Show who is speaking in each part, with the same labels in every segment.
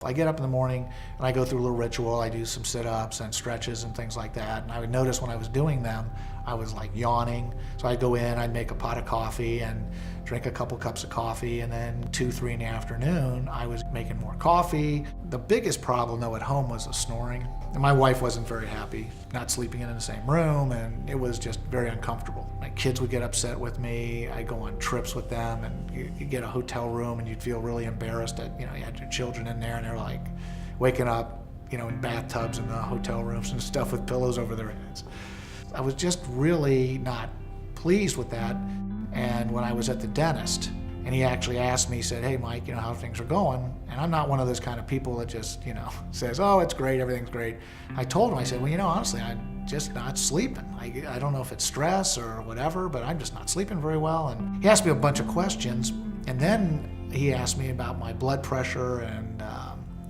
Speaker 1: I get up in the morning and I go through a little ritual. I do some sit-ups and stretches and things like that. And I would notice when I was doing them, I was like yawning. So I'd go in, I'd make a pot of coffee and drink a couple cups of coffee. And then 2, 3 in the afternoon, I was making more coffee. The biggest problem though at home was the snoring. And my wife wasn't very happy, not sleeping in the same room, and it was just very uncomfortable. My kids would get upset with me. I'd go on trips with them, and you get a hotel room and you'd feel really embarrassed that, you had your children in there and they're like waking up, in bathtubs in the hotel rooms and stuff with pillows over their heads. I was just really not pleased with that. And when I was at the dentist, and he actually asked me, he said, "Hey, Mike, how things are going?" And I'm not one of those kind of people that just, says, "Oh, it's great, everything's great." I told him, I said, "Well, honestly, I'm just not sleeping. I don't know if it's stress or whatever, but I'm just not sleeping very well." And he asked me a bunch of questions, and then he asked me about my blood pressure and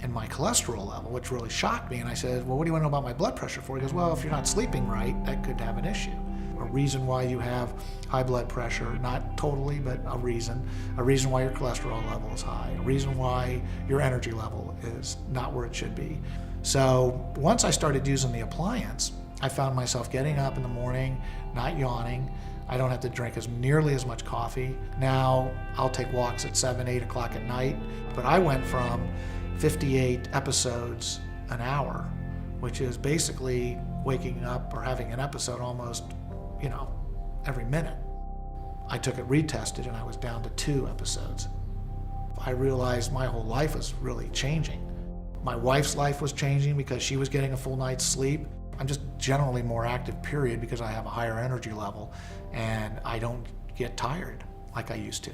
Speaker 1: my cholesterol level, which really shocked me. And I said, "Well, what do you want to know about my blood pressure for?" He goes, "Well, if you're not sleeping right, that could have an issue. A reason why you have high blood pressure, not totally, but a reason why your cholesterol level is high, a reason why your energy level is not where it should be." So once I started using the appliance, I found myself getting up in the morning, not yawning. I don't have to drink nearly as much coffee. Now I'll take walks at 7, 8 o'clock at night, but I went from 58 episodes an hour, which is basically waking up or having an episode almost, every minute. I took it retested and I was down to 2 episodes. I realized my whole life was really changing. My wife's life was changing because she was getting a full night's sleep. I'm just generally more active, period, because I have a higher energy level and I don't get tired like I used to.